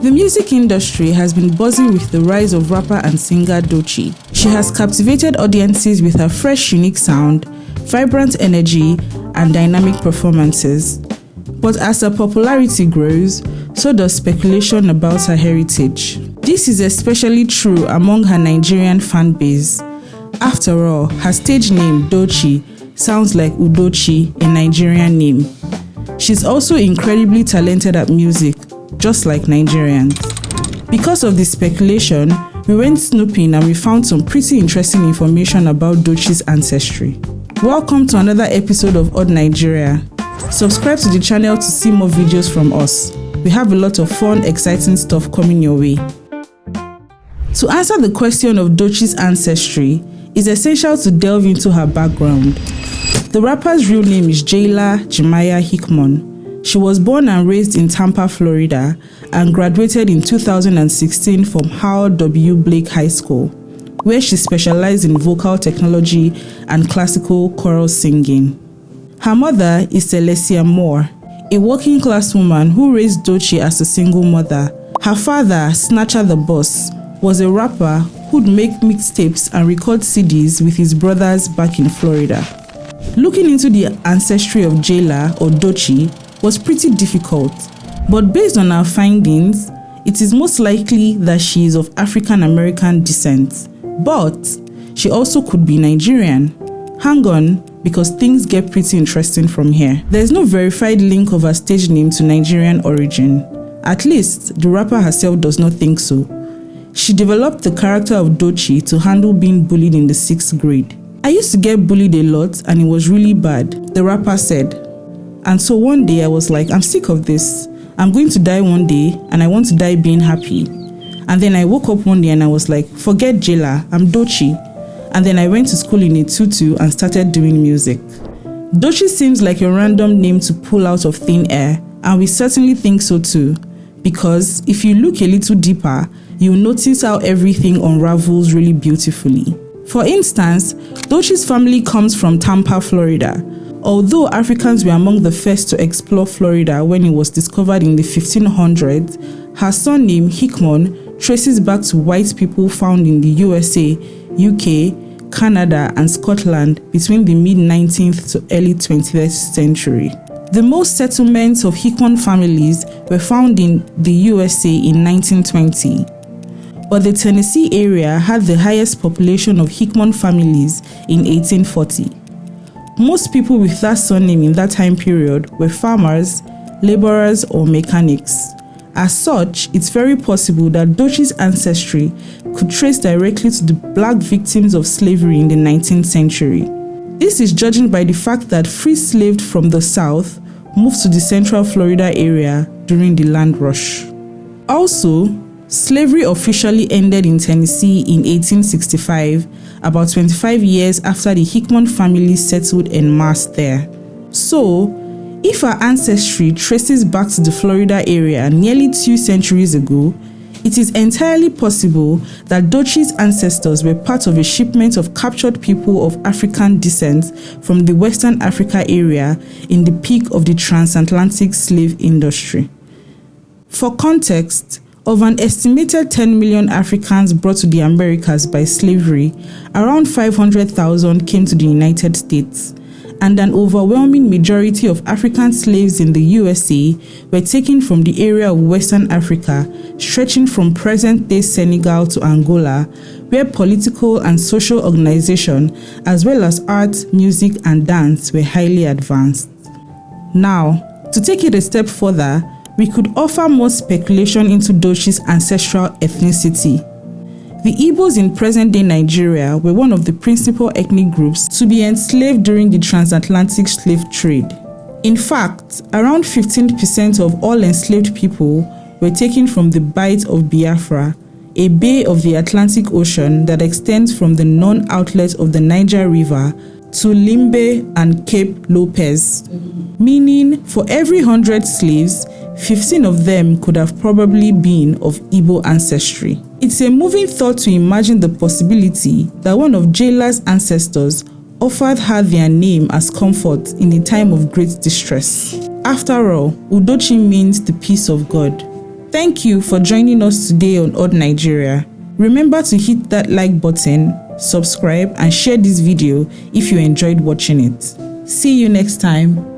The music industry has been buzzing with the rise of rapper and singer Doechii. She has captivated audiences with her fresh, unique sound, vibrant energy, and dynamic performances. But as her popularity grows, so does speculation about her heritage. This is especially true among her Nigerian fan base. After all, her stage name, Doechii, sounds like Udochi, a Nigerian name. She's also incredibly talented at music, just like Nigerians. Because of the speculation, we went snooping and we found some pretty interesting information about Doechii's ancestry. Welcome to another episode of Odd Nigeria. Subscribe to the channel to see more videos from us. We have a lot of fun, exciting stuff coming your way. To answer the question of Doechii's ancestry, it's essential to delve into her background. The rapper's real name is Jayla Ji'mya Hickmon. She was born and raised in Tampa, Florida, and graduated in 2016 from Howard W. Blake High School, where she specialized in vocal technology and classical choral singing. Her mother is Celestia Moore, a working-class woman who raised Doechii as a single mother. Her father, Snatcher the Boss, was a rapper who'd make mixtapes and record CDs with his brothers back in Florida. Looking into the ancestry of Jayla or Doechii was pretty difficult, but based on our findings, it is most likely that she is of African American descent, but she also could be Nigerian. Hang on, because things get pretty interesting from here. There is no verified link of her stage name to Nigerian origin. At least, the rapper herself does not think so. She developed the character of Doechii to handle being bullied in the 6th grade. I used to get bullied a lot and it was really bad, the rapper said. And so one day I was like, I'm sick of this. I'm going to die one day and I want to die being happy. And then I woke up one day and I was like, forget Jayla, I'm Doechii. And then I went to school in a tutu and started doing music. Doechii seems like a random name to pull out of thin air, and we certainly think so too. Because if you look a little deeper, you'll notice how everything unravels really beautifully. For instance, Doechii's family comes from Tampa, Florida. Although Africans were among the first to explore Florida when it was discovered in the 1500s, her surname Hickmon traces back to white people found in the USA, UK, Canada, and Scotland between the mid-19th to early 20th century. The most settlements of Hickmon families were found in the USA in 1920, but the Tennessee area had the highest population of Hickmon families in 1840. Most people with that surname in that time period were farmers, laborers, or mechanics. As such, it's very possible that Doechii's ancestry could trace directly to the black victims of slavery in the 19th century. This is judging by the fact that free slaves from the South moved to the central Florida area during the land rush. Also, slavery officially ended in Tennessee in 1865, about 25 years after the Hickmon family settled en masse there. So, if our ancestry traces back to the Florida area nearly 2 centuries ago, it is entirely possible that Doechii's ancestors were part of a shipment of captured people of African descent from the Western Africa area in the peak of the transatlantic slave industry. For context, of an estimated 10 million Africans brought to the Americas by slavery, around 500,000 came to the United States, and an overwhelming majority of African slaves in the USA were taken from the area of Western Africa, stretching from present-day Senegal to Angola, where political and social organization, as well as art, music, and dance were highly advanced. Now, to take it a step further, we could offer more speculation into Doechii's ancestral ethnicity. The Igbos in present-day Nigeria were one of the principal ethnic groups to be enslaved during the Transatlantic Slave Trade. In fact, around 15% of all enslaved people were taken from the Bight of Biafra, a bay of the Atlantic Ocean that extends from the non-outlet of the Niger River to Limbe and Cape Lopez, meaning for every 100 slaves, 15 of them could have probably been of Igbo ancestry. It's a moving thought to imagine the possibility that one of Jayla's ancestors offered her their name as comfort in a time of great distress. After all, Udochi means the peace of God. Thank you for joining us today on Odd Nigeria. Remember to hit that like button, subscribe, and share this video if you enjoyed watching it. See you next time.